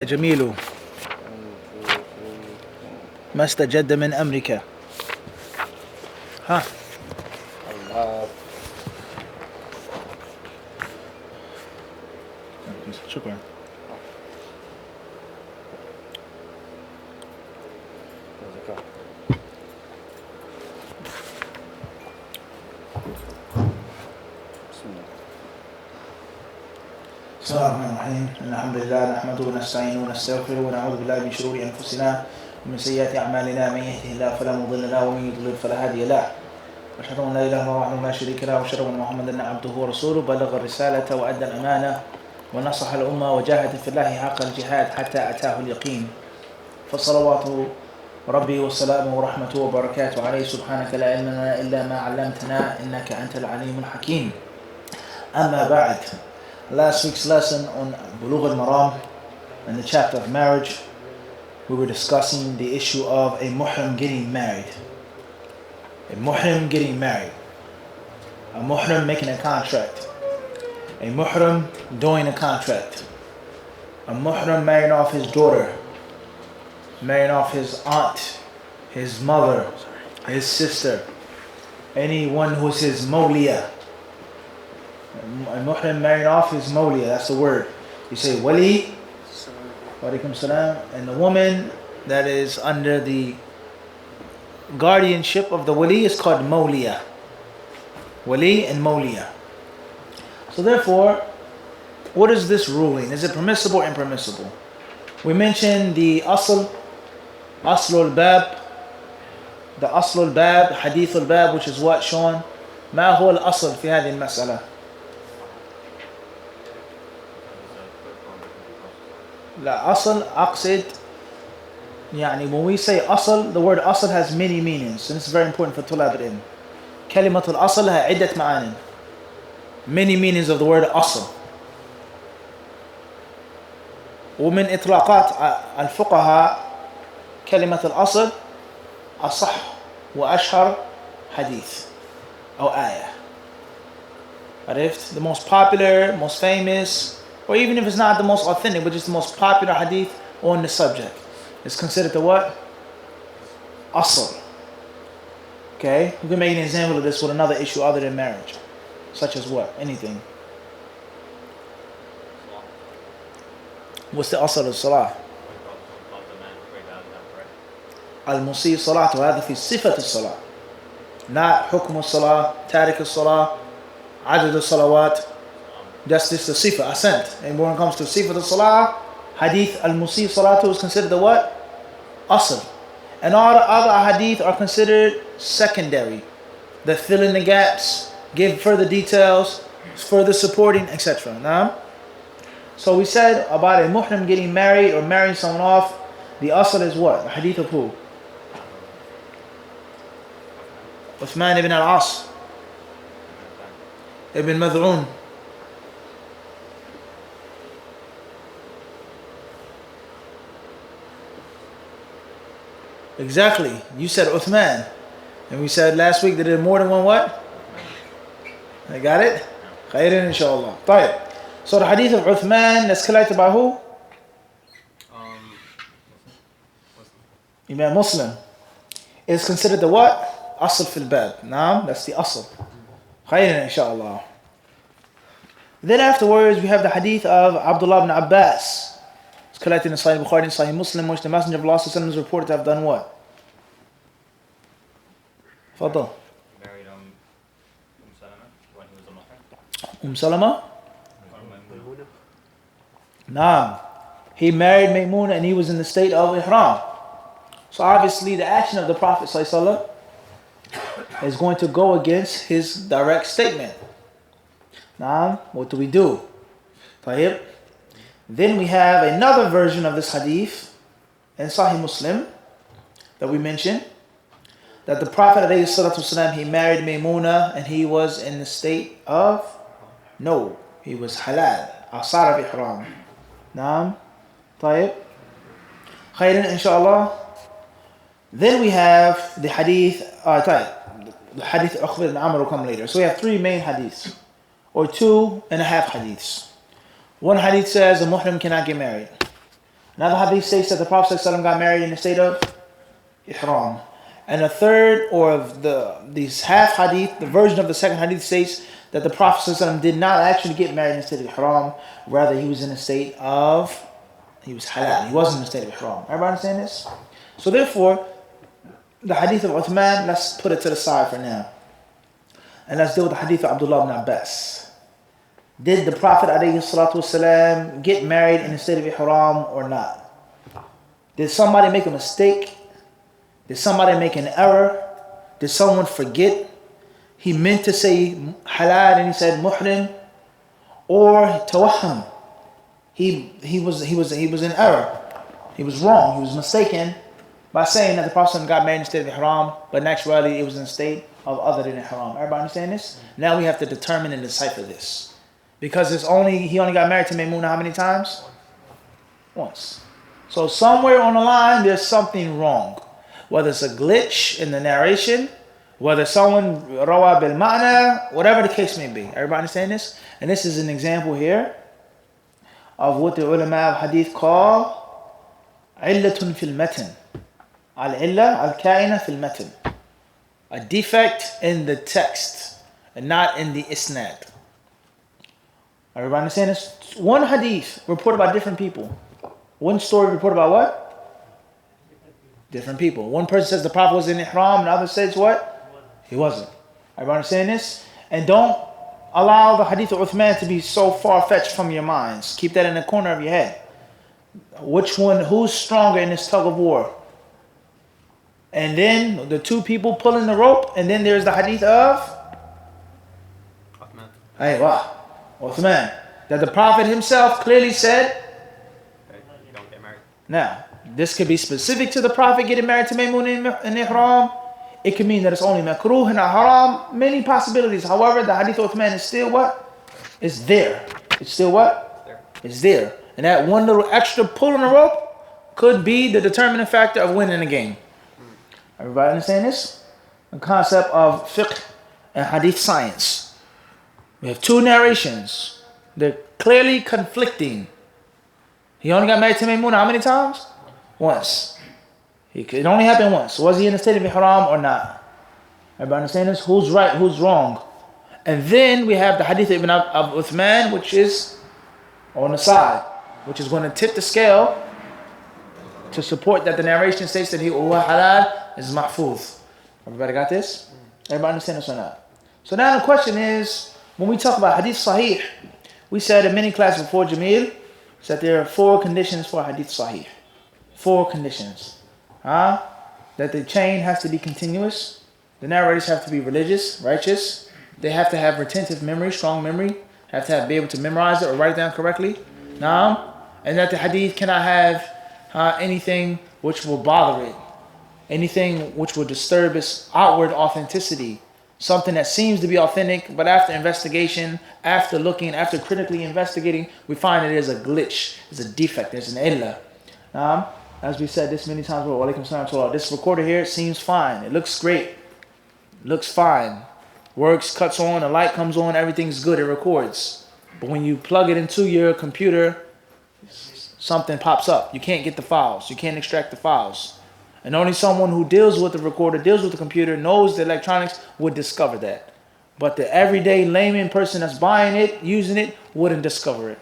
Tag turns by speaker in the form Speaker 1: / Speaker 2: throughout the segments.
Speaker 1: جميل ما استجد من أمرك. ها شكرا. بسم الله الرحمن الرحيم. الحمد لله نحمده ونستعينه ونستغفره ونعوذ بالله من شرور أنفسنا ومن سيئات أعمالنا. من يهده الله فلا مضل له ومن يضلل فلا هادي له. وأشهد أن لا إله إلا الله وحده لا شريك له وأشهد أن محمدا عبده ورسوله. بلغ الرسالة وأدى الأمانة ونصح الأمة وجاهد في الله حق الجهاد حتى أتاه اليقين. فصلوات ربي وسلامه ورحمته وبركاته عليه. سبحانك لا علم لنا إلا ما علمتنا إنك أنت العليم الحكيم. أما بعد. Last week's lesson on Bulugh al-Maram and the chapter of marriage, we were discussing the issue of a muhrim getting married. A muhrim getting married. A muhrim making a contract. A muhrim doing a contract. A muhrim marrying off his daughter. Marrying off his aunt, his mother, his sister. Anyone who's his mawliya. A muhrim marrying off his mawliya, that's the word. You say wali, walaikum salam, and the woman that is under the guardianship of the wali is called mawliya. Wali and mawliya. So therefore, what is this ruling? Is it permissible or impermissible? We mentioned the aslul bab, the aslul bab, hadithul bab, which is what, Sean? ما هو الأصل في هذه المسألة؟ لا أصل أقصد يعني when we say أصل, the word أصل has many meanings, and it's very important for طلاب العلم. كلمة الأصل لها عدة معاني. Many meanings of the word أصل. ومن إطلاقات الفقهاء كلمة الأصل أصح وأشهر حديث أو آية. عرفت? The most popular, most famous, or even if it's not the most authentic, but just the most popular hadith on the subject, is considered the what? Asl. Okay? We can make an example of this with another issue other than marriage. Such as what? Anything. What's the asl of salah? Al-Musi salatu, هذا في صفة الصلاة. Not حكم الصلاة, تارك الصلاة, عدد الصلوات. That's just the sifa, ascent. And when it comes to sifa al-salah, hadith al-musi salatu is considered the what? Asl. And all the other hadith are considered secondary. That fill in the gaps, give further details, further supporting, etc. Now, so we said about a muhrim getting married or marrying someone off, the asl is what? The hadith of who? Uthman ibn al-As, ibn Mad'un. Exactly. You said Uthman. And we said last week that there are more than one what? I got it? Khairin inshallah. طيب. So the hadith of Uthman that's collected by who? Imam Muslim. Is considered the what? Asl fil bab. Naam, that's the asl. Khairin inshallah. Then afterwards we have the hadith of Abdullah ibn Abbas. Collected in Sahih Bukhari and Sahih Muslim, which the Messenger of Allah is reported to have done what? Fadal.
Speaker 2: Married Salama when he was a muhrim.
Speaker 1: Salama? Naam. He married Maymuna and he was in the state of Ihram. So obviously the action of the Prophet ﷺ is going to go against his direct statement. Naam. What do we do? طيب. Then we have another version of this hadith in Sahih Muslim that we mentioned, that the Prophet ﷺ, he married Maymuna and he was in the state of, no, he was halal, asar of ihram. Naam, طيب, khairan inshallah. Then we have the hadith, the hadith Ukhbir ibn Amr will come later. So we have three main hadiths, or 2.5 hadiths. One hadith says a muhrim cannot get married. Another hadith states that the Prophet ﷺ got married in the state of ihram. And a third, or of these half hadith, the version of the second hadith states that the Prophet ﷺ did not actually get married in the state of ihram. Rather, he was in a state of, he was halal. He wasn't in the state of ihram. Everybody understand this? So therefore, the hadith of Uthman, let's put it to the side for now. And let's deal with the hadith of Abdullah ibn Abbas. Did the Prophet ﷺ get married in the state of ihram or not? Did somebody make a mistake? Did somebody make an error? Did someone forget? He meant to say halal and he said muhrim, or tawahham. He was in error. He was wrong. He was mistaken by saying that the Prophet got married in the state of ihram, but in actuality it was in a state of other than ihram. Everybody understand this? Now we have to determine and decipher this, because he only got married to Maymuna how many times? Once. So somewhere on the line there's something wrong. Whether it's a glitch in the narration, whether someone rawa bil ma'na, whatever the case may be. Everybody understand this? And this is an example here of what the ulama of hadith call illatun fil matan. Al-illa al-kaina fil matan. A defect in the text and not in the isnad. Everybody understand this? One hadith reported by different people. One story reported by what? Different people. One person says the Prophet was in ihram, and the other says what? He wasn't. Everybody understand this? And don't allow the hadith of Uthman to be so far-fetched from your minds. Keep that in the corner of your head. Which one, who's stronger in this tug of war? And then the two people pulling the rope, and then there's the hadith of Uthman. That the Prophet himself clearly said,
Speaker 2: You don't get married.
Speaker 1: now, this could be specific to the Prophet getting married to Maymuna in ihram. It could mean that it's only makruh and haram. Many possibilities. However, the hadith of Uthman is still what? It's there. It's still what? It's there. And that one little extra pull on the rope could be the determining factor of winning the game. Everybody understand this? The concept of fiqh and hadith science. We have two narrations. They're clearly conflicting. He only got married to Maymuna how many times? Once. It only happened once. Was he in the state of ihram or not? Everybody understand this? Who's right? Who's wrong? And then we have the hadith of Uthman, which is on the side, which is going to tip the scale to support that the narration states that he halal is mahfuz. Everybody got this? Everybody understand this or not? So now the question is, when we talk about hadith sahih, we said in many classes before, Jamil, that there are 4 conditions for hadith sahih. 4 conditions. That the chain has to be continuous. The narrators have to be religious, righteous. They have to have retentive memory, strong memory. Have to be able to memorize it or write it down correctly. And that the hadith cannot have anything which will bother it. Anything which will disturb its outward authenticity. Something that seems to be authentic, but after investigation, after looking, after critically investigating, we find that there's a glitch, there's a defect, there's an illah. As we said this many times, this recorder here seems fine. It looks great. Looks fine. Works, cuts on, the light comes on, everything's good, it records. But when you plug it into your computer, something pops up. You can't get the files. You can't extract the files. And only someone who deals with the recorder, deals with the computer, knows the electronics would discover that. But the everyday layman person that's buying it, using it, wouldn't discover it.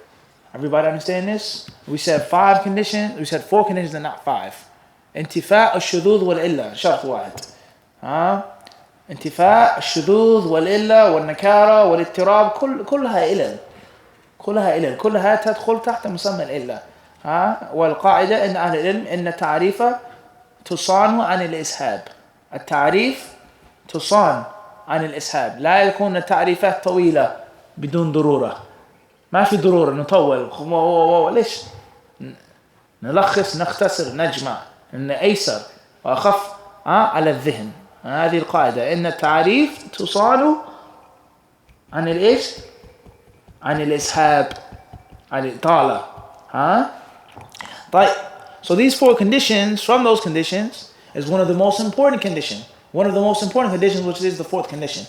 Speaker 1: Everybody understand this? We said 5 conditions. We said 4 conditions and not 5. انتفاء الشذوذ والإلة شرط واحد. انتفاء الشذوذ والإلة والنكارة والاضطراب كلها إلل. كلها تدخل تحت مسمى الإلة. والقاعدة إن أهل العلم إن التعريف تصان عن الإسهاب. التعريف تصان عن الإسهاب. لا يكون التعريفات طويلة بدون ضرورة. ما في ضرورة نطول. ليش؟ نلخص نختصر نجمع إن أيسر وأخف على الذهن. هذه القاعدة إن التعريف تصان عن الإيش؟ عن الإسهاب عن الإطالة. طيب. So these 4 conditions, from those conditions, is one of the most important conditions. One of the most important conditions, which is the 4th condition.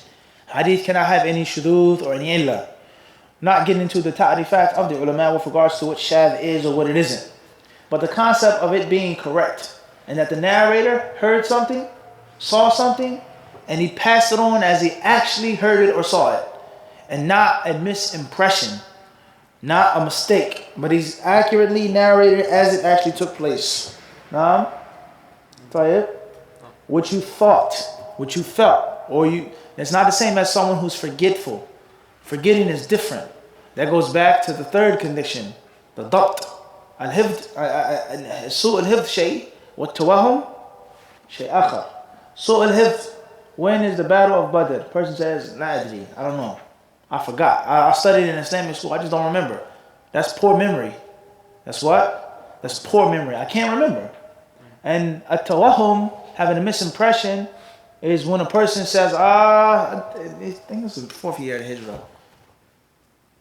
Speaker 1: Hadith cannot have any shudud or any illah. Not getting into the ta'rifat of the ulama with regards to what shadh is or what it isn't. but the concept of it being correct, and that the narrator heard something, saw something, and he passed it on as he actually heard it or saw it, and not a misimpression, not a mistake, but he's accurately narrated as it actually took place. Naam? Tayyib? What you thought, what you felt, or you, it's not the same as someone who's forgetful. Forgetting is different. That goes back to the third condition, the dabt. Al-hifd, su' al-hifd shay, wa tawahum shay akhar. Su' al-hifd, when is the battle of Badr? Person says, la adri, I don't know. I forgot. I studied in Islamic school, I just don't remember. That's poor memory. That's what? That's poor memory. I can't remember. And at-tawahum, having a misimpression, is when a person says, I think this is the 4th year of the Hijrah.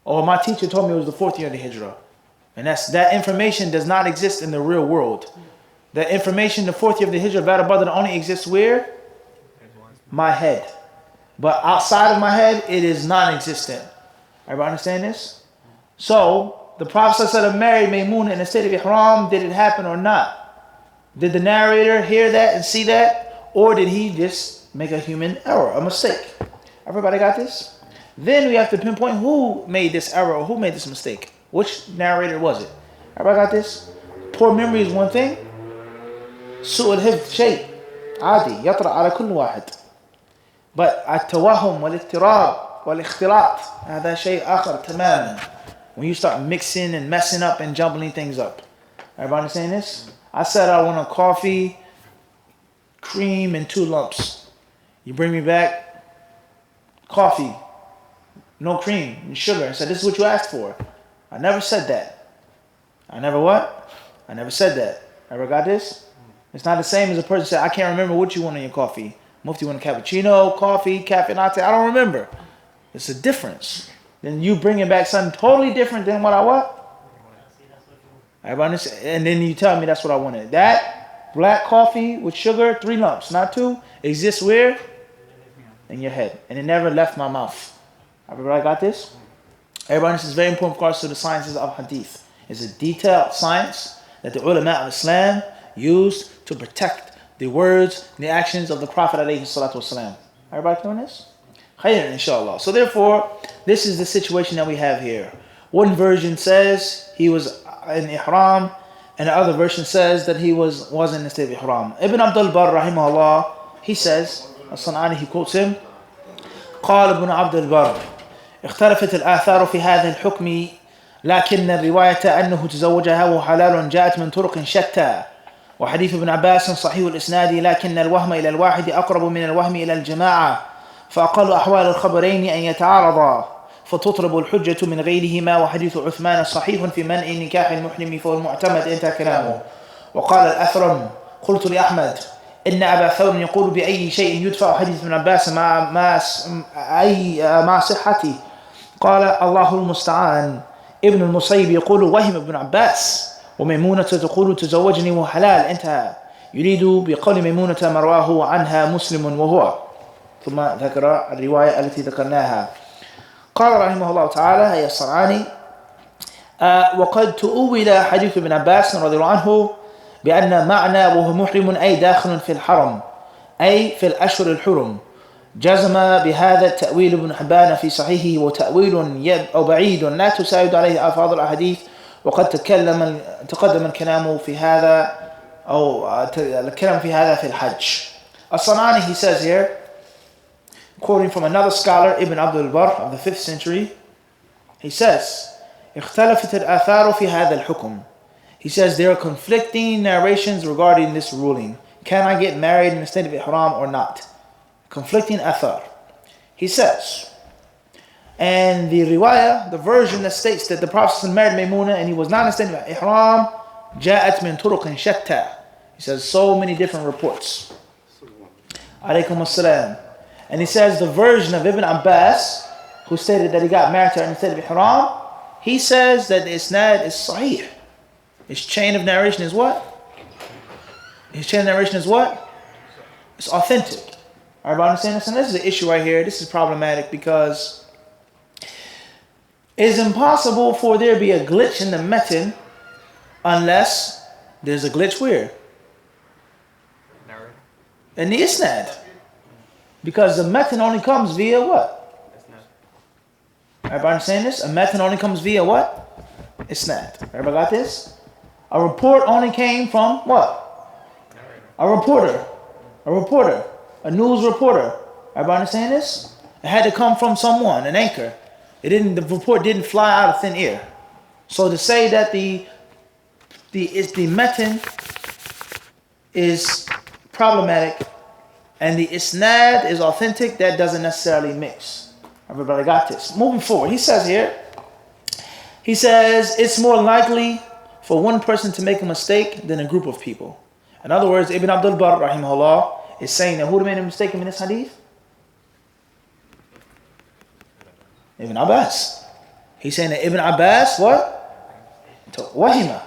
Speaker 1: Or my teacher told me it was the 4th year of the Hijrah. And that information does not exist in the real world. That information, the 4th year of the Hijrah, Battle of Badr, only exists where? My head. But outside of my head, it is non-existent. Everybody understand this? So, the Prophet ﷺ married Maymunah in the state of Ihram. Did it happen or not? Did the narrator hear that and see that? Or did he just make a human error, a mistake? Everybody got this? Then we have to pinpoint who made this error or who made this mistake. Which narrator was it? Everybody got this? Poor memory is one thing. سوء الحفظ شيء عادي يطرأ على كل واحد. But التوهم والاضطراب والاختلاط هذا شيء آخر تماما. When you start mixing and messing up and jumbling things up. Everybody understand this? I said I want a coffee, cream, and 2 lumps. You bring me back coffee, no cream, and sugar. I said, this is what you asked for. I never said that. I never what? I never said that. Ever got this? It's not the same as a person said, I can't remember what you want in your coffee. Mufti want a cappuccino, coffee, cafe latte. I don't remember. It's a difference. Then you bringing back something totally different than what I want. Everybody understand? And then you tell me that's what I wanted. That black coffee with sugar, 3 lumps, not 2, exists where? In your head. And it never left my mouth. Everybody got this? Everybody, this is very important, of course, to the sciences of hadith. It's a detailed science that the ulama of Islam used to protect the words and the actions of the Prophet alayhi salatu wasalam. Everybody doing this? Khayr, inshallah. So therefore, this is the situation that we have here. One version says he was in ihram, and the other version says that he wasn't in the state of ihram. Ibn Abdul Barr rahimahullah, he says, as-San'ani, he quotes him, قال ابن عبد البر اختلفت الآثار في هذا الحكم لكن الرواية أنه تزوجها وهو حلال جاءت من طرق شتى وحديث ابن عباس صحيح الإسناد لكن الوهم إلى الواحد أقرب من الوهم إلى الجماعة فأقل أحوال الخبرين أن يتعارضا فتطلب الحجة من غيرهما وحديث عثمان صحيح في منع نكاح المحرم فهو المعتمد انتهى كلامه. وقال الأثرم قلت لأحمد إن أبا ثور يقول بأي شيء يدفع حديث ابن عباس مع صحته قال الله المستعان. ابن المصيب يقول وهم ابن عباس وميمونة تقول تزوجني وحلال انتهى. يريد بقول ميمونة ما رواه عنها مسلم وهو ثم ذكر الرواية التي ذكرناها. قال رحمه الله تعالى هي الصنعاني وقد تؤول حديث ابن عباس رضي الله عنه بأن معنى وهو محرم أي داخل في الحرم أي في الأشهر الحرم. جزم بهذا التأويل ابن حبان في صحيحه وتأويل أو بعيد لا تساعد عليه ألفاظ الأحاديث وقد تقدم الكلام في هذا أو الكلام في هذا في الحج. الصنعاني, he says here, quoting from another scholar, Ibn Abdul Barr of the 5th century, he says, اختلفت الآثار في هذا الحكم. He says there are conflicting narrations regarding this ruling. Can I get married in the state of ihram or not? Conflicting athar. He says, and the riwayah, the version that states that the Prophet married Maymunah and he was not in the state of ihram, جاءت من طرق شتى. He says so many different reports. Alaykum as-salam. And he says the version of Ibn Abbas, who stated that he got married to her in the state of ihram, he says that the isnad is sahih. His chain of narration is what? His chain of narration is what? It's authentic. Everybody understand this? And this is an issue right here. This is problematic because it's impossible for there to be a glitch in the metin unless There's a glitch where?
Speaker 2: Narrator.
Speaker 1: In the isnad. Because the matan only comes via what? Everybody understand this? A matan only comes via what? Isnad. Everybody got this? A report only came from what? A reporter. A reporter. A news reporter. Everybody understand this? It had to come from someone, an anchor. The report didn't fly out of thin air. So to say that the matan is problematic and the isnad is authentic, that doesn't necessarily mix. Everybody got this? Moving forward, he says it's more likely for one person to make a mistake than a group of people. In other words, Ibn Abdul Barr rahimahullah is saying that who made a mistake in this hadith? Ibn Abbas. He's saying that Ibn Abbas what? وهم.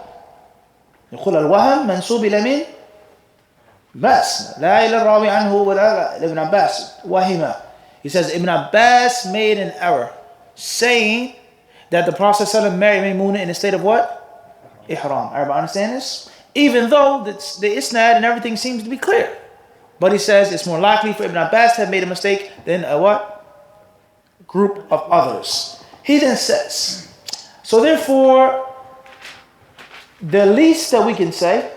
Speaker 1: يقول الوهم منسوب إلى مين؟ بس لا إلى الراوي عنه ولا Ibn Abbas. وهم. He says Ibn Abbas made an error saying that the Prophet ﷺ married Maymuna in a state of what? Ihram. Everybody understand this? Even though the isnad and everything seems to be clear. But he says it's more likely for Ibn Abbas to have made a mistake than a what? Group of others. He then says, so therefore, the least that we can say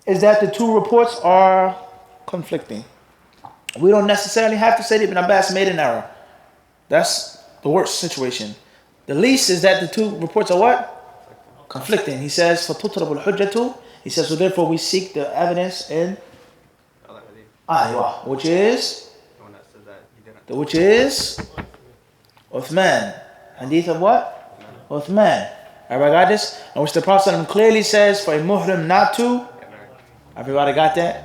Speaker 1: is that the two reports are conflicting. We don't necessarily have to say that Ibn Abbas made an error. That's the worst situation. The least is that the two reports are what? Conflicting. He says, فَتُطْرَبُ الْحُجَّةُ. He says, so therefore we seek the evidence in which is Uthman. Hadith of what? Uthman. Everybody got this? And which the Prophet clearly says for a muhrim not to. Everybody got that?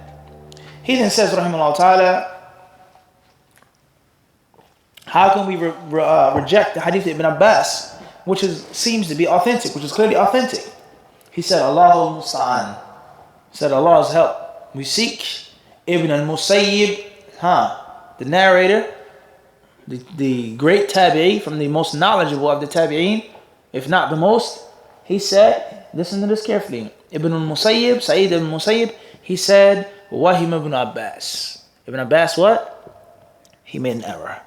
Speaker 1: He then says, rahimahullah ta'ala, how can we reject the hadith of Ibn Abbas, which seems to be authentic, which is clearly authentic? He said, Allahu musta'an. He said, Allah's help. We seek. Ibn al-Musayyib, the narrator, the great tabi'i, from the most knowledgeable of the tabi'in, if not the most, he said, listen to this carefully. Ibn al-Musayyib, Sa'id ibn al-Musayyib, he said, Wahim ibn Abbas. Ibn Abbas what? He made an error.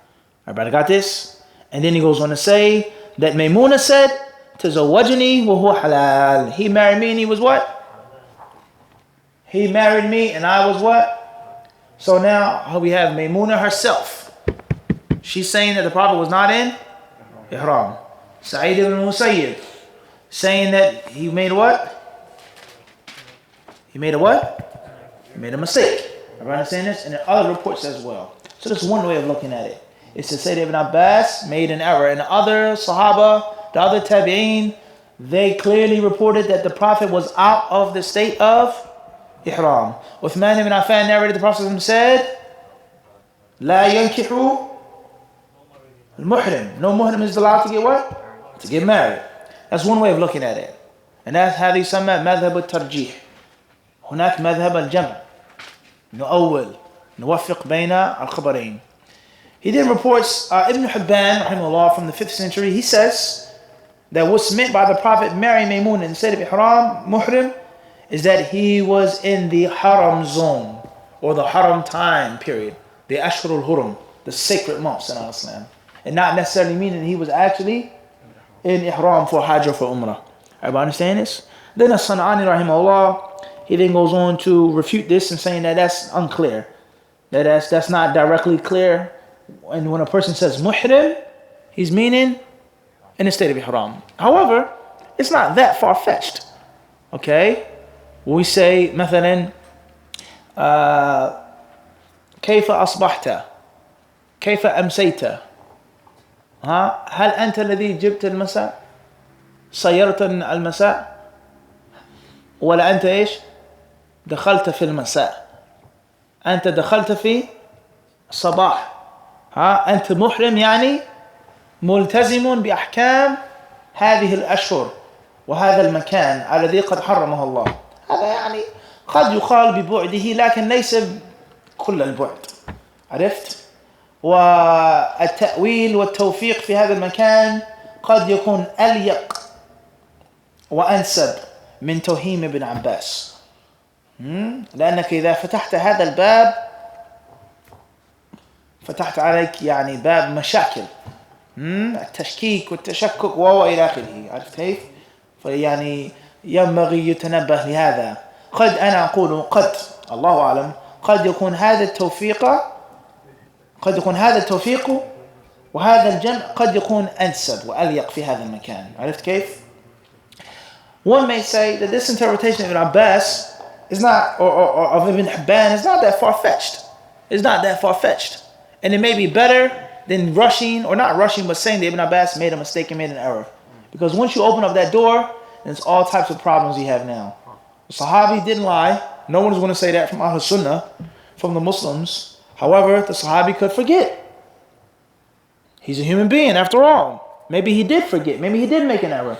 Speaker 1: Everybody got this? And then he goes on to say that Maymuna said, Tazawwajni wa huwa halal. He married me and he was what? He married me and I was what? So now we have Maymuna herself. She's saying that the Prophet was not in Ihram. Sa'id ibn Musayyib saying that he made what? He made a what? He made a mistake. Everybody understand this? And in other reports as well. So that's one way of looking at it. It's to say that Ibn Abbas made an error. And the other Sahaba, the other Tabi'een, they clearly reported that the Prophet was out of the state of Ihram. Uthman ibn Affan narrated the Prophet said, La yankihu al-muhrim. No muhrim is allowed to get what? To get married. That's one way of looking at it. And that's how they يسمى مذهب الترجيح. هناك مذهب الجمع. نؤول نوفق بين الخبرين. He then reports Ibn Hibban rahimahullah, from the 5th century. He says that what's meant by the Prophet marrying Maymuna in the state of Ihram, muhrim, is that he was in the haram zone, or the haram time period, the Ashurul Hurum, the sacred months in Islam, and not necessarily meaning he was actually in Ihram for Hajj or for Umrah. Everybody understand this? Then As-San'ani rahimahullah, he then goes on to refute this and saying that that's unclear, that's not directly clear. And when a person says muhrim, he's meaning in the state of Ihram. However, it's not that far-fetched. Okay? We say مثلا كيف أصبحت كيف أمسيت هل أنت الذي جبت المساء سيرت المساء ولا أنت إيش دخلت في المساء أنت دخلت في الصباح أنت محرم يعني ملتزم بأحكام هذه الأشهر وهذا المكان الذي قد حرمه الله. هذا يعني قد يقال ببعده لكن ليس كل البعد. عرفت؟ والتأويل والتوفيق في هذا المكان قد يكون أليق وأنسب من توهيم ابن عباس. لأنك إذا فتحت هذا الباب فتحت عليك يعني باب مشاكل، التشكيك والتشكك وهو إلى آخره. عرفت كيف؟ فيعني ينبغي يتنبه لهذا. قد أنا أقول قد، الله أعلم، قد يكون هذا التوفيق وهذا الجمع قد يكون أنسب وأليق في هذا المكان. عرفت كيف؟ One may say that this interpretation of Ibn Abbas is not, or of Ibn Hibban, is not that far-fetched. It's not that far-fetched. And it may be better than rushing, or not rushing, but saying that Ibn Abbas made a mistake and made an error. Because once you open up that door, there's all types of problems you have now. The Sahabi didn't lie. No one is going to say that from Ahlul Sunnah, from the Muslims. However, the Sahabi could forget. He's a human being after all. Maybe he did forget. Maybe he did make an error.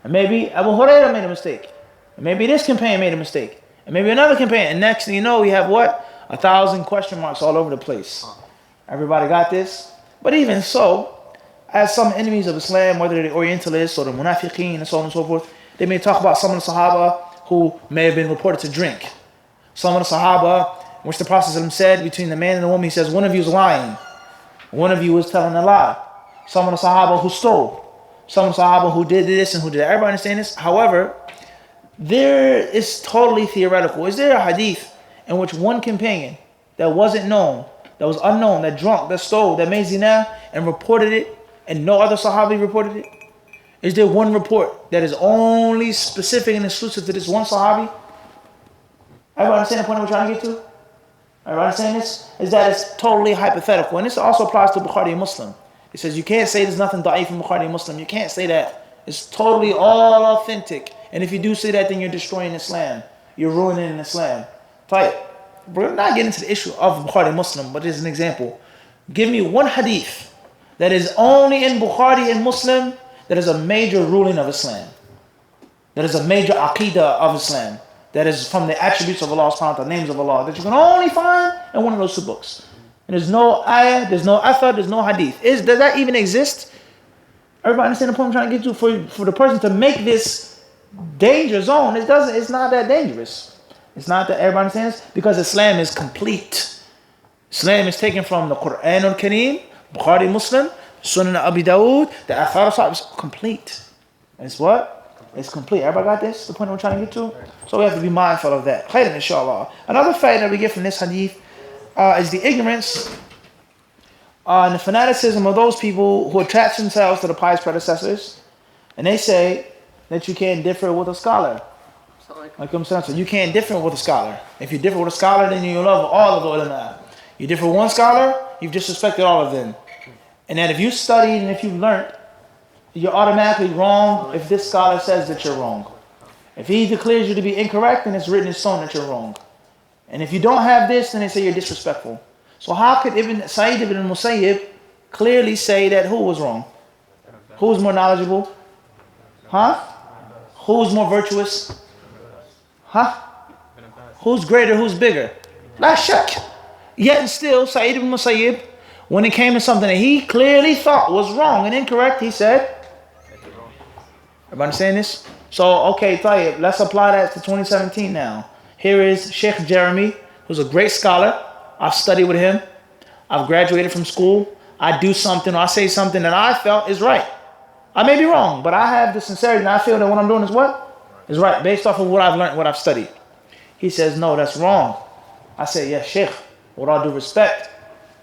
Speaker 1: And maybe Abu Hurairah made a mistake. And maybe this companion made a mistake. And maybe another companion. And next thing you know, we have what? 1,000 question marks all over the place. Everybody got this? But even so, as some enemies of Islam, whether they're Orientalists or the Munafiqeen and so on and so forth, they may talk about some of the Sahaba who may have been reported to drink. Some of the Sahaba, which the Prophet said between the man and the woman, he says, one of you is lying. One of you is telling a lie. Some of the Sahaba who stole. Some of the Sahaba who did this and who did that. Everybody understand this? However, there is totally theoretical. Is there a hadith in which one companion that wasn't known, that was unknown, that drunk, that stole, that made zina and reported it, and no other Sahabi reported it? Is there one report that is only specific and exclusive to this one Sahabi? Everybody understand the point we're trying to get to? Everybody understand this? Is that it's totally hypothetical. And this also applies to Bukhari and Muslim. It says you can't say there's nothing da'if in Bukhari and Muslim. You can't say that. It's totally all authentic. And if you do say that, then you're destroying Islam. You're ruining Islam. Right. We're not getting into the issue of Bukhari and Muslim, but as an example. Give me one hadith that is only in Bukhari and Muslim that is a major ruling of Islam. That is a major aqidah of Islam. That is from the attributes of Allah, the names of Allah, that you can only find in one of those two books. And there's no ayah, there's no athar, there's no hadith. Does that even exist? Everybody understand the point I'm trying to get to? For the person to make this danger zone, it's not that dangerous. It's not that, everybody understands? Because Islam is complete. Islam is taken from the Quran al-Kareem, Bukhari Muslim, Sunan Abi Dawood, the athar is complete. It's what? It's complete. Everybody got this? The point we're trying to get to? So we have to be mindful of that. Khairan, inshallah. Another fact that we get from this hadith is the ignorance and the fanaticism of those people who attach themselves to the pious predecessors. And they say that you can't differ with a scholar. Like I'm saying, so you can't differ with a scholar. If you differ with a scholar, then you love all of the ulama. You differ with one scholar, you've disrespected all of them. And that if you studied and if you've learned, you're automatically wrong if this scholar says that you're wrong. If he declares you to be incorrect, then it's written in stone that you're wrong. And if you don't have this, then they say you're disrespectful. So how could Sa'id ibn Musayyib clearly say that who was wrong? Who's more knowledgeable? Huh? Who's more virtuous? Huh? Who's greater? Who's bigger? La shak. Yet and still, Sa'id ibn Musayyib, when it came to something that he clearly thought was wrong and incorrect, he said, everybody understand this? So, okay, Tayyib, let's apply that to 2017 now. Here is Sheikh Jeremy, who's a great scholar. I've studied with him. I've graduated from school. I do something or I say something that I felt is right. I may be wrong, but I have the sincerity and I feel that what I'm doing is what? Is right, based off of what I've learned, what I've studied. He says, no, that's wrong. I say, yes, Sheikh, with all due respect,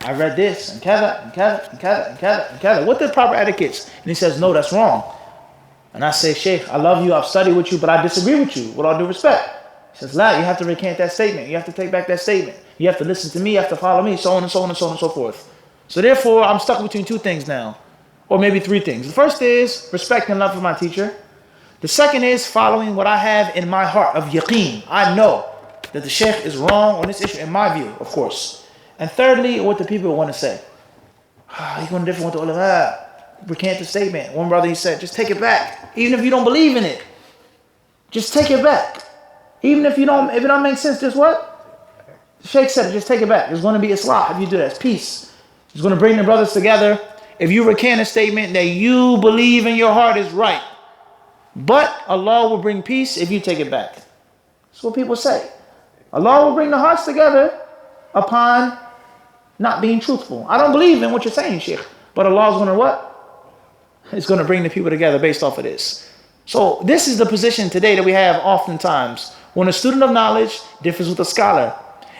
Speaker 1: I read this and kada and kada and kada and kada and kada. What the proper etiquettes? And he says, no, that's wrong. And I say, Sheikh, I love you, I've studied with you, but I disagree with you, with all due respect. He says, la, you have to recant that statement. You have to take back that statement. You have to listen to me, you have to follow me, so on and so on and so on and so forth. So therefore, I'm stuck between two things now, or maybe three things. The first is respect and love for my teacher. The second is following what I have in my heart of yaqeen. I know that the Sheikh is wrong on this issue, in my view, of course. And thirdly, what the people want to say. You're going to differ with the ulama. Recant the statement. One brother, he said, just take it back. Even if you don't believe in it, just take it back. Even if it don't make sense, just what? The Sheikh said, just take it back. There's going to be islah if you do that. It's peace. It's going to bring the brothers together. If you recant a statement that you believe in your heart is right, But Allah will bring peace if you take it back. That's what people say. Allah will bring the hearts together upon not being truthful. I don't believe in what you're saying, Sheikh. But Allah is going to what? It's going to bring the people together based off of this. So this is the position today that we have oftentimes. When a student of knowledge differs with a scholar.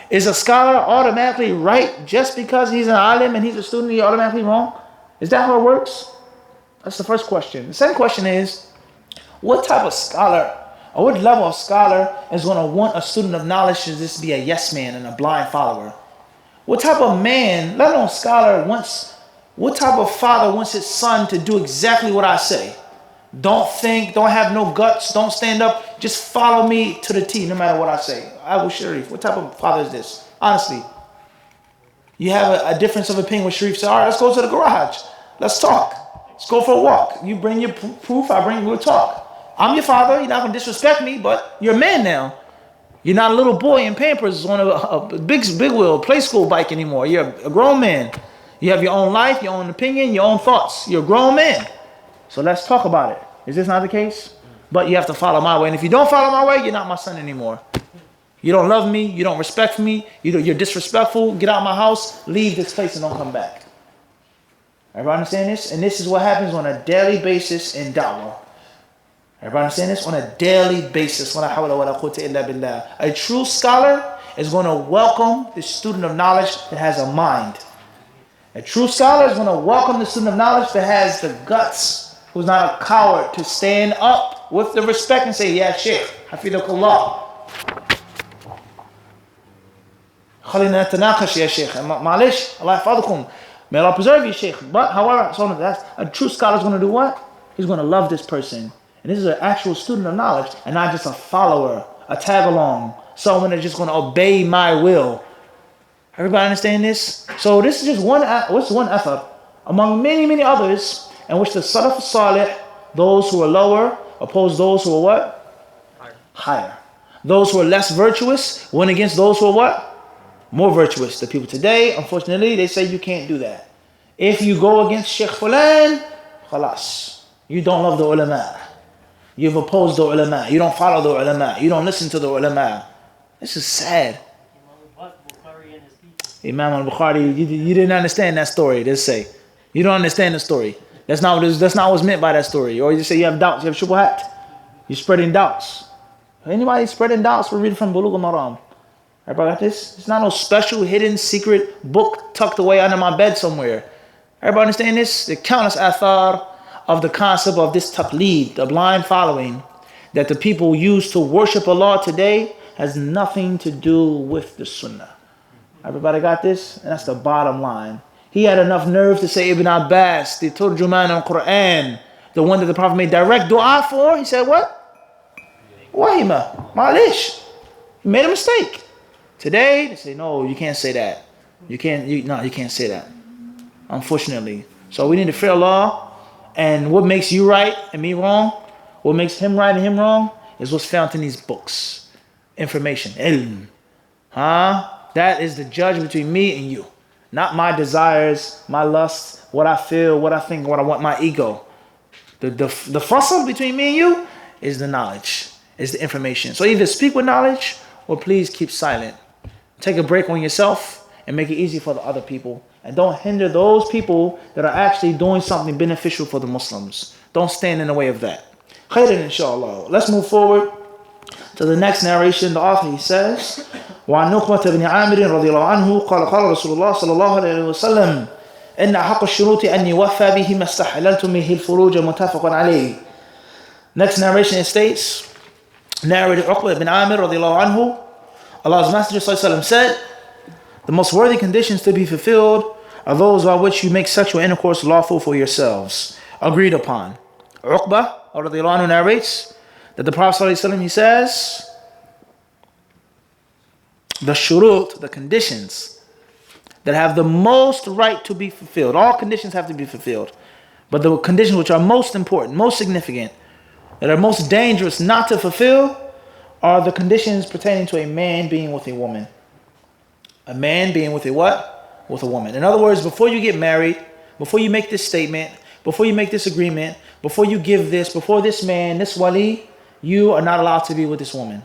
Speaker 1: Is a scholar automatically right just because he's an alim and he's a student, he's automatically wrong? Is that how it works? That's the first question. The second question is, what type of scholar or what level of scholar is going to want a student of knowledge to just be a yes man and a blind follower? What type of man, let alone scholar, what type of father wants his son to do exactly what I say? Don't think, don't have no guts, don't stand up, just follow me to the T no matter what I say. Abu Sharif, what type of father is this? Honestly. You have a difference of opinion with Sharif. Say, all right, let's go to the garage. Let's talk. Let's go for a walk. You bring your proof, we'll talk. I'm your father, you're not going to disrespect me, but you're a man now. You're not a little boy in Pampers on a big wheel play school bike anymore. You're a grown man. You have your own life, your own opinion, your own thoughts. You're a grown man. So let's talk about it. Is this not the case? But you have to follow my way. And if you don't follow my way, you're not my son anymore. You don't love me. You don't respect me. You're disrespectful. Get out of my house. Leave this place and don't come back. Everybody understand this? And this is what happens on a daily basis in da'wah. Everybody understand this? On a daily basis. A true scholar is going to welcome the student of knowledge that has a mind. A true scholar is going to welcome the student of knowledge that has the guts, who's not a coward, to stand up with the respect and say, yeah, Sheikh, Hafidakullah. Khalina tanakash, ya Sheikh. Ma'alish, Allah yahfadukum. May Allah preserve you, Sheikh. But however, so that's, a true scholar is going to do what? He's going to love this person. And this is an actual student of knowledge and not just a follower, a tag along, someone that's just going to obey my will. Everybody understand this? So this is just one effort among many others in which the Salaf Salih, those who are lower, oppose those who are what? Higher. Those who are less virtuous went against those who are what? More virtuous. The people today, unfortunately, they say you can't do that. If you go against Sheikh Fulan, khalas. You don't love the ulama. You've opposed the ulama. You don't follow the ulama. You don't listen to the ulama. This is sad. Imam al-Bukhari, you didn't understand that story. They say you don't understand the story. That's not what's meant by that story. Or you say you have doubts. You have shubuhat. You're spreading doubts. Anybody spreading doubts? We're reading from Bulugh al-Maram. Everybody got this? It's not no special hidden secret book tucked away under my bed somewhere. Everybody understand this? The countless athar of the concept of this taqleed, the blind following, that the people use to worship Allah today has nothing to do with the sunnah. Everybody got this? And that's the bottom line. He had enough nerve to say Ibn Abbas, the Turjuman al-Quran, the one that the Prophet made direct dua for. He said what? Wahima, ma'alish. He made a mistake. Today, they say, no, you can't say that. You can't say that. Unfortunately. So we need to fear Allah. And what makes you right and me wrong, what makes him right and him wrong, is what's found in these books. Information. Ilm. That is the judge between me and you. Not my desires, my lusts, what I feel, what I think, what I want, my ego. The fasl between me and you is the knowledge, is the information. So either speak with knowledge or please keep silent. Take a break on yourself and make it easy for the other people. And don't hinder those people that are actually doing something beneficial for the Muslims. Don't stand in the way of that. Khairan inshallah. Let's move forward to the next narration. The author, he says, وعن نقمة بن عامر رضي الله عنه قال رسول الله صلى الله عليه وسلم إن حق الشروط أن يوفى به ما استحللتم به الفروج متفق عليه. Next narration, it states, narrated Uqba ibn Amir رضي الله عنه, Allah's Messenger صلى الله عليه وسلم said, the most worthy conditions to be fulfilled are those by which you make sexual intercourse lawful for yourselves. Agreed upon. Uqba رضي الله عنه narrates that the Prophet صلى الله عليه وسلم, he says, the shurut, the conditions that have the most right to be fulfilled. All conditions have to be fulfilled. But the conditions which are most important, most significant, that are most dangerous not to fulfill are the conditions pertaining to a man being with a woman. A man being with a what? With a woman. In other words, before you get married, before you make this statement, before you make this agreement, before you give this, before this man, this wali, you are not allowed to be with this woman.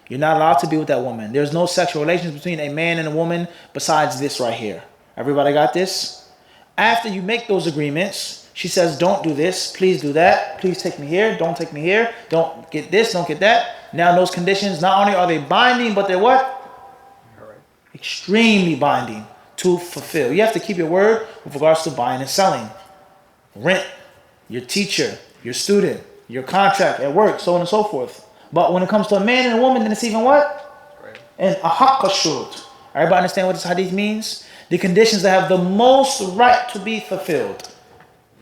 Speaker 1: You're not allowed to be with that woman. There's no sexual relations between a man and a woman besides this right here. Everybody got this? After you make those agreements, she says, don't do this, please do that, please take me here, don't take me here, don't get this, don't get that. Now those conditions, not only are they binding, but they're what? Extremely binding to fulfill. You have to keep your word with regards to buying and selling. Rent, your teacher, your student, your contract at work, so on and so forth. But when it comes to a man and a woman, then it's even what? And a haqq shurut. Everybody understand what this hadith means? The conditions that have the most right to be fulfilled.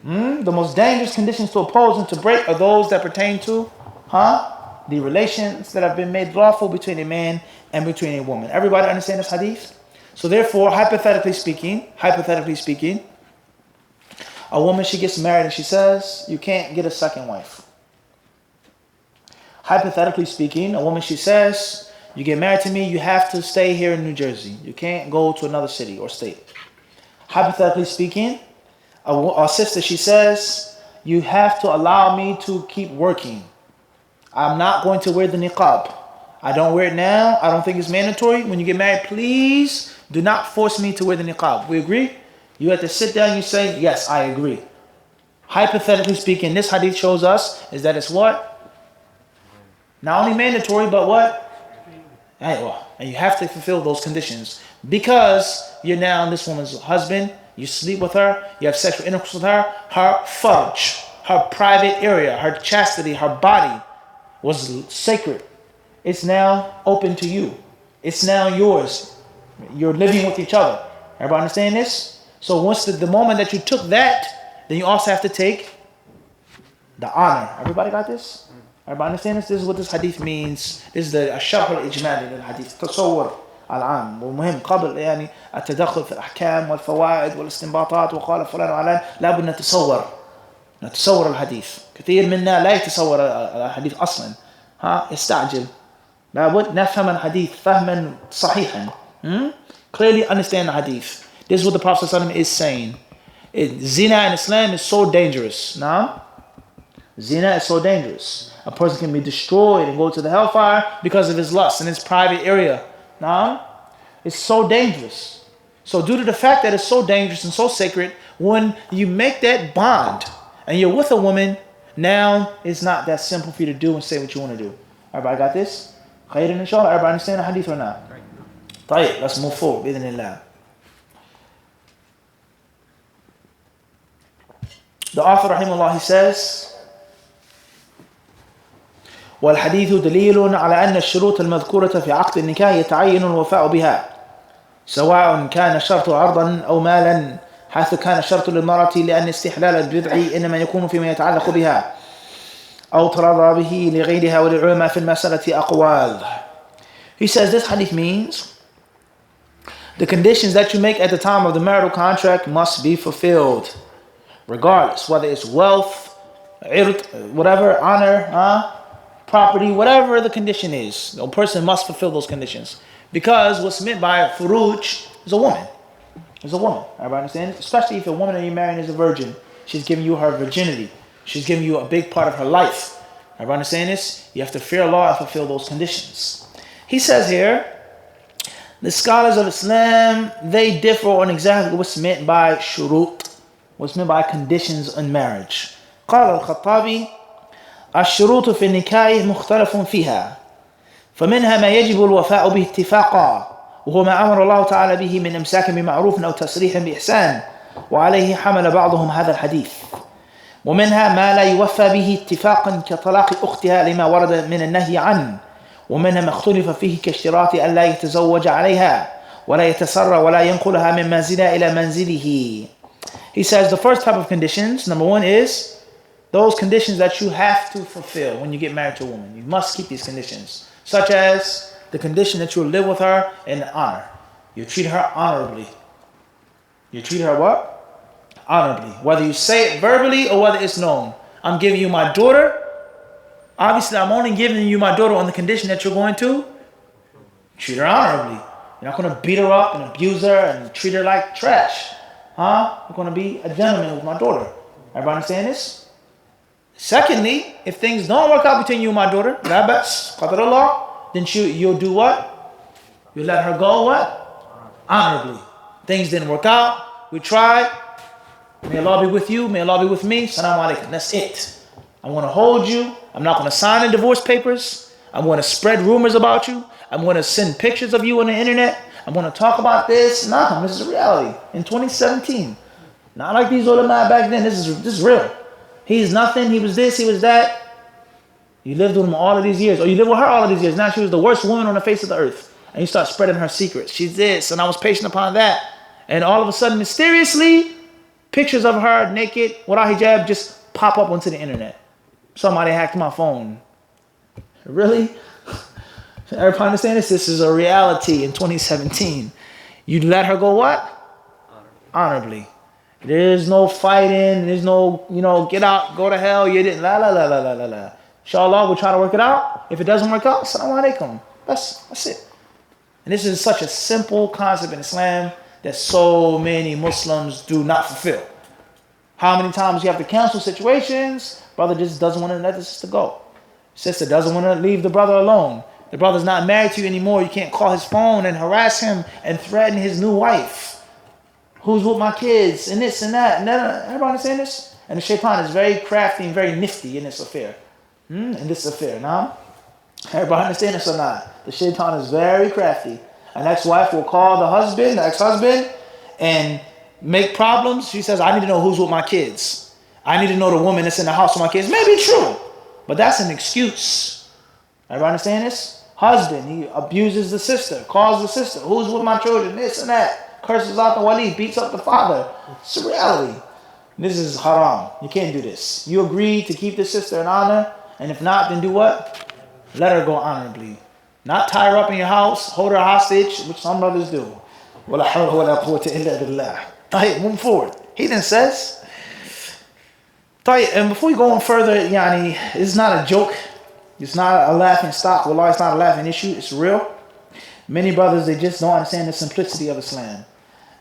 Speaker 1: The most dangerous conditions to oppose and to break are those that pertain to the relations that have been made lawful between a man and between a woman. Everybody understand this hadith? So therefore, hypothetically speaking, a woman, she gets married and she says, you can't get a second wife. Hypothetically speaking, a woman, she says, you get married to me, you have to stay here in New Jersey. You can't go to another city or state. Hypothetically speaking, a sister, she says, you have to allow me to keep working. I'm not going to wear the niqab. I don't wear it now. I don't think it's mandatory. When you get married, please do not force me to wear the niqab. We agree? You have to sit down and you say, yes, I agree. Hypothetically speaking, this hadith shows us is that it's what? Not only mandatory, but what? And you have to fulfill those conditions. Because you're now this woman's husband, you sleep with her, you have sexual intercourse with her, her farj, her private area, her chastity, her body was sacred. It's now open to you. It's now yours. You're living with each other. Everybody understand this? So once the moment that you took that, then you also have to take the honor. Everybody got this? Everybody understand this? This is what this hadith means. This is the الشرح الإجمالي للحديث. تصور العام ومهم قبل يعني التدخل في الأحكام والفوائد والاستنباطات وقال فلان وعلان لابد نتصور الحديث. كثير منا لا يتصور الحديث أصلا. يستعجل. لابد نفهم الحديث فهما صحيحا. Clearly understand the hadith. This is what the Prophet ﷺ is saying. Zina in Islam is so dangerous. Now, zina is so dangerous. A person can be destroyed and go to the hellfire because of his lust in his private area. Now, it's so dangerous. So due to the fact that it's so dangerous and so sacred, when you make that bond and you're with a woman, now it's not that simple for you to do and say what you want to do. Everybody got this? Khairan inshallah. Everybody understand the hadith or not? Right. Let's move forward. Bismillah. The author rahimahullah, he says, والحديث دليل على أن الشروط المذكورة في عقد النكاح يتعين الوفاء بها سواء كان الشرط عرضا أو مالا حيث كان الشرط للمرأة لأن استحلال البضع إنما يكون فيما يتعلق بها أو ترضى به لغيرها وللعلماء في المسألة أقوال. He says this hadith means the conditions that you make at the time of the marital contract must be fulfilled, regardless whether it's wealth, whatever, honor, property, whatever the condition is. The person must fulfill those conditions. Because what's meant by furuj is a woman. It's a woman. Everybody understand? Especially if a woman that you're marrying is a virgin. She's giving you her virginity. She's giving you a big part of her life. Everybody understand this? You have to fear Allah and fulfill those conditions. He says here, the scholars of Islam, they differ on exactly what's meant by shurut, what's meant by conditions in marriage. قال الخطابي الشروط في النكاح مختلف فيها فمنها ما يجب الوفاء به اتفاقا وهو ما أمر الله تعالى به من إمساك بمعروف أو تسريح بإحسان وعليه حمل بعضهم هذا الحديث ومنها ما لا يوفى به اتفاقا كطلاق أختها لما ورد من النهي عنه ومنها ما اختلف فيه كاشتراط أن لا يتزوج عليها ولا يتسرى ولا ينقلها من منزلها إلى منزله. He says the first type of conditions, number one is those conditions that you have to fulfill when you get married to a woman. You must keep these conditions, such as the condition that you will live with her in honor. You treat her honorably. You treat her what? Honorably. Whether you say it verbally or whether it's known. I'm giving you my daughter. Obviously, I'm only giving you my daughter on the condition that you're going to treat her honorably. You're not going to beat her up and abuse her and treat her like trash. You're going to be a gentleman with my daughter. Everybody understand this? Secondly, if things don't work out between you and my daughter, la ba's, qadarullah, then you'll do what? You'll let her go what? Honorably. Things didn't work out. We tried. May Allah be with you. May Allah be with me. Salaam alaikum. That's it. I'm going to hold you. I'm not going to sign the divorce papers. I'm going to spread rumors about you. I'm going to send pictures of you on the internet. I'm going to talk about this. Nah, this is reality. In 2017. Not like these ulama back then. This is real. He's nothing. He was this. He was that. You lived with him all of these years. Or you lived with her all of these years. Now she was the worst woman on the face of the earth. And you start spreading her secrets. She's this. And I was patient upon that. And all of a sudden, mysteriously, pictures of her naked without hijab just pop up onto the internet. Somebody hacked my phone. Really? Everybody understand this? This is a reality in 2017. You let her go what? Honorably. There's no fighting. There's no, get out, go to hell. You didn't, la. Inshallah, we'll try to work it out. If it doesn't work out, assalamu alaikum. That's it. And this is such a simple concept in Islam that so many Muslims do not fulfill. How many times you have to cancel situations? Brother just doesn't want to let the sister go. Sister doesn't want to leave the brother alone. The brother's not married to you anymore. You can't call his phone and harass him and threaten his new wife. Who's with my kids and this and that. Everybody understand this? And the shaitan is very crafty and very nifty in this affair. Now, everybody understand this or not? The shaitan is very crafty. An ex-wife will call the ex-husband, and make problems. She says, I need to know who's with my kids. I need to know the woman that's in the house with my kids. Maybe true, but that's an excuse. Everybody understand this? Husband, he abuses the sister, calls the sister, who's with my children, this and that. Curses out the wali, beats up the father. It's a reality. This is haram. You can't do this. You agreed to keep this sister in honor, and if not, then do what? Let her go honorably. Not tie her up in your house, hold her hostage, which some brothers do. Wala hawla wala quwwata illa billah. Alright, moving forward. He then says, and before we go on further, it's not a joke. It's not a laughing stock. Wallah, it's not a laughing issue. It's real. Many brothers, they just don't understand the simplicity of Islam.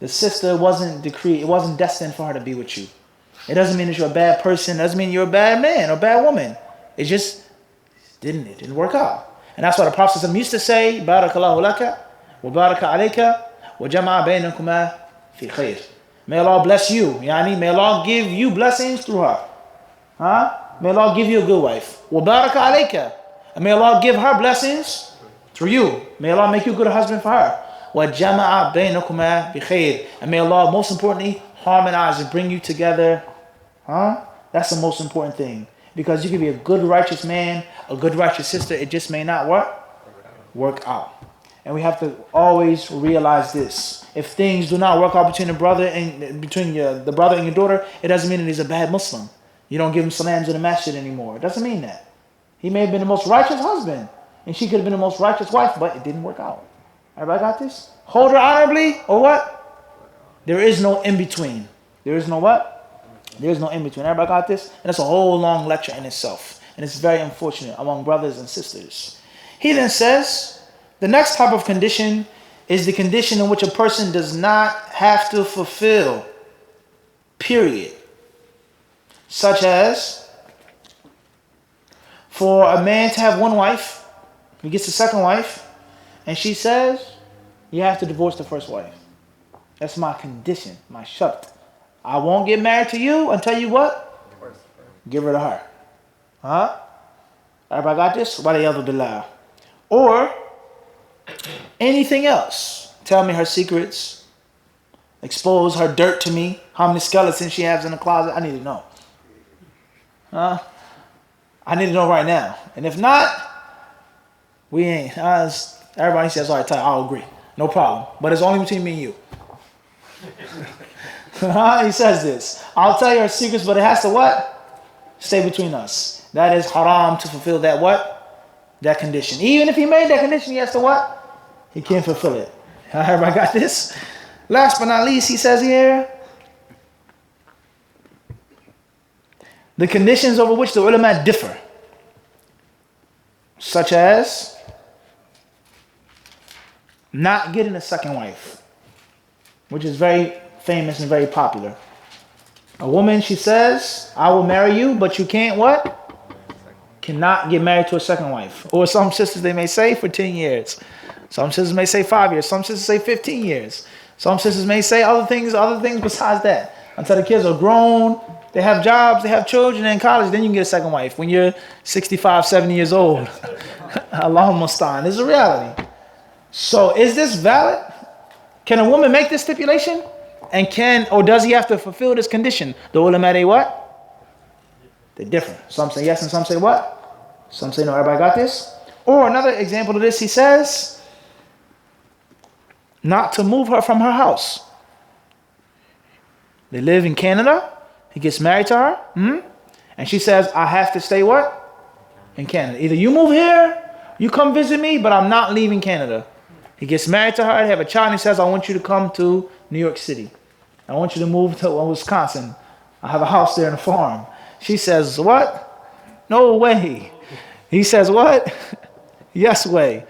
Speaker 1: The sister wasn't decreed, it wasn't destined for her to be with you. It doesn't mean that you're a bad person. It doesn't mean you're a bad man or a bad woman. It just didn't work out. And that's why the Prophet used to say, Barakallahu laka, wa baraka alayka, wa jama'a baynakuma fi khair. May Allah bless you. May Allah give you blessings through her. May Allah give you a good wife. Wa baraka alayka. And may Allah give her blessings through you. May Allah make you a good husband for her. وَجَمَعَ بَيْنَكُمَا بِخَيْرٍ. And may Allah, most importantly, harmonize and bring you together. That's the most important thing. Because you can be a good righteous man, a good righteous sister. It just may not work out. And we have to always realize this. If things do not work out between the brother and your daughter, it doesn't mean that he's a bad Muslim. You don't give him salams in the masjid anymore. It doesn't mean that. He may have been the most righteous husband, and she could have been the most righteous wife, but it didn't work out. Everybody got this? Hold her honorably, or what? There is no in-between. There is no what? There is no in-between. Everybody got this? And that's a whole long lecture in itself. And it's very unfortunate among brothers and sisters. He then says, the next type of condition is the condition in which a person does not have to fulfill. Period. Such as, for a man to have one wife, he gets a second wife, and she says, you have to divorce the first wife. That's my condition, my shart. I won't get married to you until you what? Give her to her. Everybody got this? Or anything else. Tell me her secrets. Expose her dirt to me. How many skeletons she has in the closet. I need to know. I need to know right now. And if not, we ain't. Everybody says, all right, I'll agree. No problem. But it's only between me and you. He says this. I'll tell you her secrets, but it has to what? Stay between us. That is haram to fulfill that what? That condition. Even if he made that condition, he has to what? He can't fulfill it. Everybody got this? Last but not least, he says here, the conditions over which the ulama differ. Such as not getting a second wife, which is very famous and very popular. A woman, she says, I will marry you, but you can't what? Cannot get married to a second wife. Or some sisters, they may say for 10 years. Some sisters may say 5 years. Some sisters say 15 years. Some sisters may say other things besides that. Until the kids are grown, they have jobs, they have children in college, then you can get a second wife. When you're 65, 70 years old. Allahumma musta'an. This is a reality. So is this valid? Can a woman make this stipulation? And or does he have to fulfill this condition? The ulama, they what? They're different. Some say yes and some say what? Some say no. Everybody got this? Or another example of this, he says, not to move her from her house. They live in Canada. He gets married to her. And she says, I have to stay what? In Canada. Either you move here, you come visit me, but I'm not leaving Canada. He gets married to her. They have a child. And he says, I want you to come to New York City. I want you to move to Wisconsin. I have a house there and a farm. She says, what? No way. He says, what? Yes way.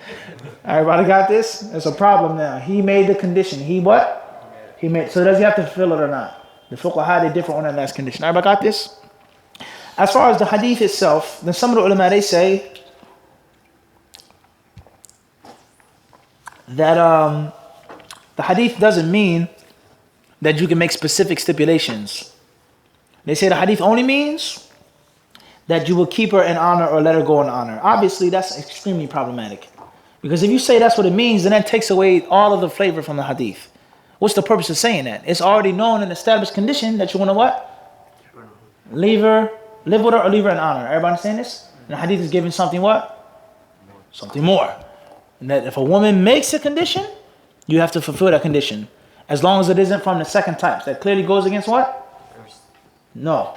Speaker 1: Everybody got this? There's a problem now. He made the condition. He what? He made. So does he have to fulfill it or not? The fuqaha, they differ on that last condition. Everybody got this? As far as the hadith itself, then some of the ulama, they say that the hadith doesn't mean that you can make specific stipulations. They say the hadith only means that you will keep her in honor or let her go in honor. Obviously, that's extremely problematic. Because if you say that's what it means, then that takes away all of the flavor from the hadith. What's the purpose of saying that? It's already known and established condition that you want to what? Leave her, live with her or leave her in honor. Everybody understand this? And the hadith is giving something what? Something more. And that if a woman makes a condition, you have to fulfill that condition. As long as it isn't from the second type. That clearly goes against what? No.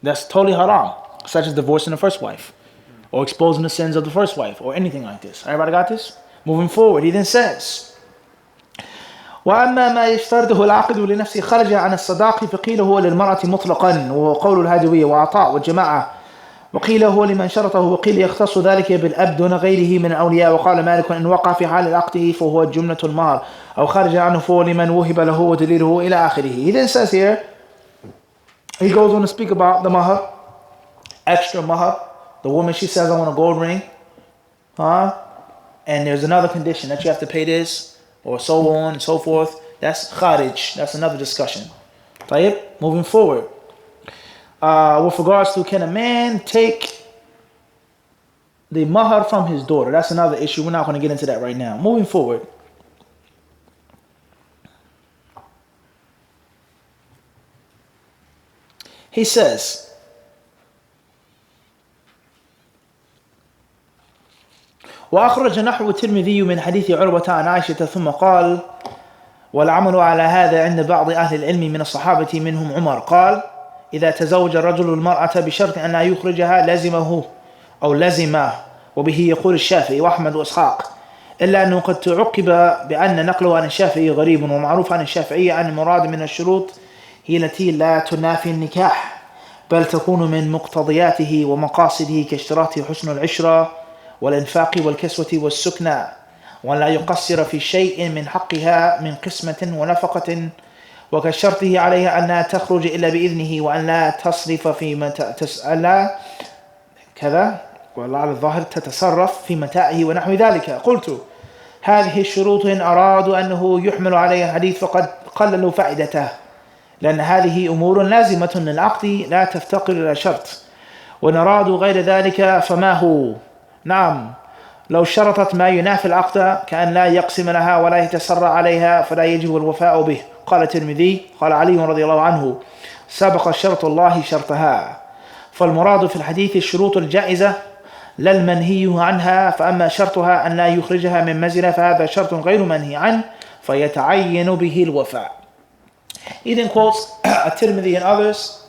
Speaker 1: That's totally haram. Such as divorcing the first wife. Or exposing the sins of the first wife. Or anything like this. Everybody got this? Moving forward, he then says, وأما ما يشترطه العقد لنفسه خرج عن الصداق فقيل هو للمرأة مطلقا وهو قول الهادوية وعطاء والجماعة وقيل هو لمن شرطه وقيل يختص ذلك بالأب دون غيره من الأولياء وقال مالك إن وقع في حال عقده فهو جملة المهر أو خرج عنه فهو لمن وهب له ودليله إلى آخره. He then says here, he goes on to speak about the mahar, extra mahar. The woman, she says, I want a gold ring. And there's another condition that you have to pay this, or so on and so forth. That's kharij. That's another discussion. طيب, moving forward. With regards to, can a man take the mahar from his daughter? That's another issue. We're not going to get into that right now. Moving forward. He says, وأخرج نحو الترمذي من حديث عروة عن عائشة ثم قال والعمل على هذا عند بعض أهل العلم من الصحابة منهم عمر قال إذا تزوج الرجل المرأة بشرط أن لا يخرجها لزمه أو لزمه وبه يقول الشافعي وأحمد وإسحاق إلا أنه قد تعقب بأن نقله عن الشافعي غريب ومعروف عن الشافعي أن المراد من الشروط هي التي لا تنافي النكاح بل تكون من مقتضياته ومقاصده كاشتراط حسن العشرة والإنفاق والكسوة والسكنى ولا يقصر في شيء من حقها من قسمة ونفقة وكشرطه عليها أن لا تخرج إلا بإذنه وأن لا تصرف في ألا كذا والله على الظاهر تتصرف في متاعه ونحو ذلك. قلت هذه الشروط إن أرادوا أنه يحمل عليها حديث فقد قللوا فائدته لأن هذه أمور لازمة للعقد لا تفتقر إلى شرط وإن أرادوا غير ذلك فما هو. نعم لو شرطت ما ينافي العقد كأن لا يقسم لها ولا يتسرع عليها فلا يجب الوفاء به. قال الترمذي قال علي رضي الله عنه سبق شرط الله شرطها فالمراد في الحديث الشروط الجائزة لا المنهي عنها فأما شرطها أن لا يخرجها من منزلها فهذا شرط غير منهي عنه فيتعين به الوفاء. He then quotes at-Tirmidhi and others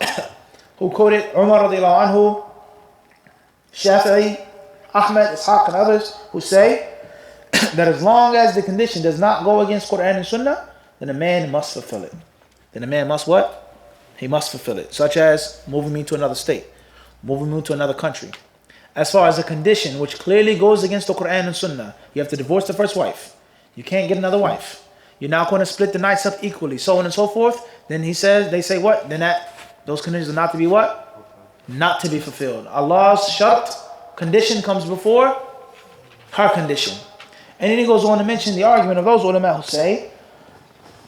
Speaker 1: who quoted Umar radiallahu anhu, Shafi'i, Ahmed, Ishaq and others who say that as long as the condition does not go against Quran and Sunnah, then a man must fulfill it. Then a man must what? He must fulfill it. Such as moving me to another state, moving me to another country. As far as a condition which clearly goes against the Quran and Sunnah, you have to divorce the first wife. You can't get another wife. You're not going to split the nights up equally, so on and so forth. then they say what? Then those conditions are not to be what? Not to be fulfilled. Allah's shart condition comes before her condition. And then he goes on to mention the argument of those ulama who say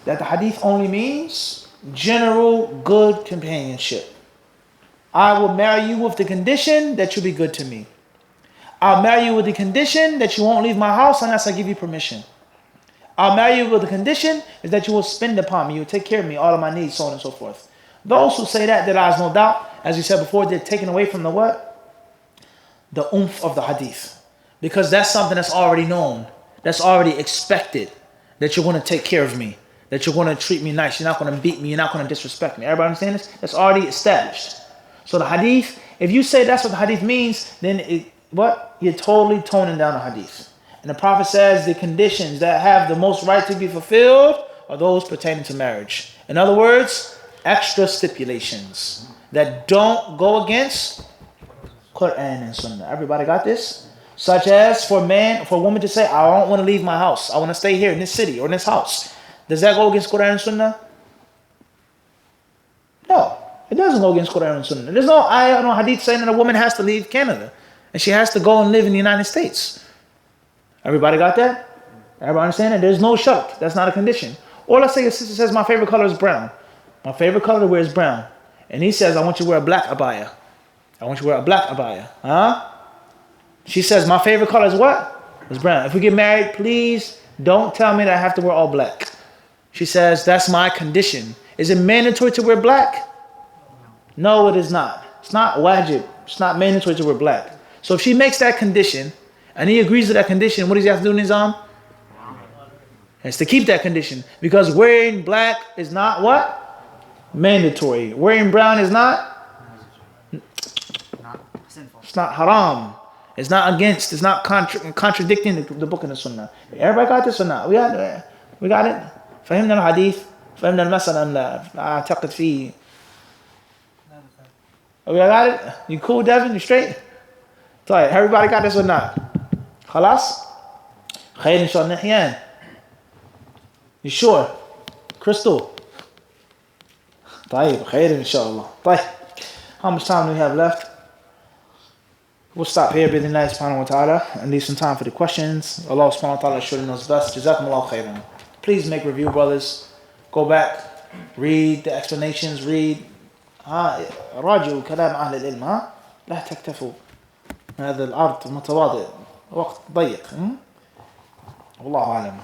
Speaker 1: that the hadith only means general good companionship. I will marry you with the condition that you'll be good to me. I'll marry you with the condition that you won't leave my house unless I give you permission. I'll marry you with the condition is that you will spend upon me, you will take care of me, all of my needs, so on and so forth. Those who say that, there is no doubt, as we said before, they're taken away from the what? The oomph of the hadith. Because that's something that's already known, that's already expected, that you're going to take care of me, that you're going to treat me nice, you're not going to beat me, you're not going to disrespect me. Everybody understand this? That's already established. So the hadith, if you say that's what the hadith means, then you're totally toning down the hadith. And the Prophet says the conditions that have the most right to be fulfilled are those pertaining to marriage. In other words, extra stipulations that don't go against Quran and Sunnah. Everybody got this? Such as for a woman to say, I don't want to leave my house. I want to stay here in this city or in this house. Does that go against Quran and Sunnah? No, it doesn't go against Quran and Sunnah. There's no ayah, no hadith saying that a woman has to leave Canada and she has to go and live in the United States. Everybody got that? Everybody understand that? There's no shart. That's not a condition. Or let's say a sister says, my favorite color is brown. My favorite color to wear is brown. And he says, I want you to wear a black abaya. I want you to wear a black abaya. Huh? She says, my favorite color is what? Is brown. If we get married, please don't tell me that I have to wear all black. She says, that's my condition. Is it mandatory to wear black? No, it is not. It's not wajib. It's not mandatory to wear black. So if she makes that condition, and he agrees to that condition, what does he have to do, Nizam? It's to keep that condition. Because wearing black is not what? Mandatory. Wearing brown is not? It's not haram. It's not against. It's not contradicting the book and the sunnah. Everybody got this or not? We got it. فهمنا الحديث فهمنا المسألة أم لا أعتقد فيه. We got it? You cool, Devin? You straight? طيب, everybody got this or not? خلاص؟ خير إن شاء الله نحيان. You sure? Crystal? طيب, خير إن شاء الله. طيب, how much time do we have left? We'll stop here, بإذن الله سبحانه وتعالى, and leave some time for the questions. Allah subhanahu wa ta'ala surely knows best. Jazakumullahu khairan. Please make review, brothers. Go back, read the explanations, read. راجعوا كلام أهل العلم. لا تكتفوا. هذا الأرض متواضع. وقت ضيق. والله أعلم.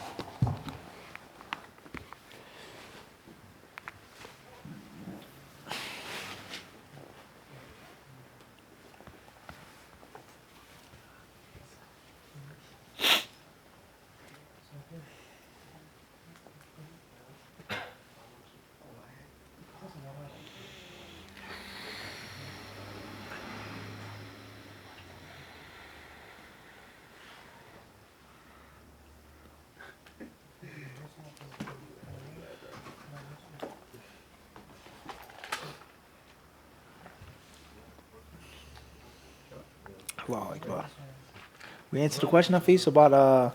Speaker 1: Allahu Akbar. We answered the question, Hafiz, about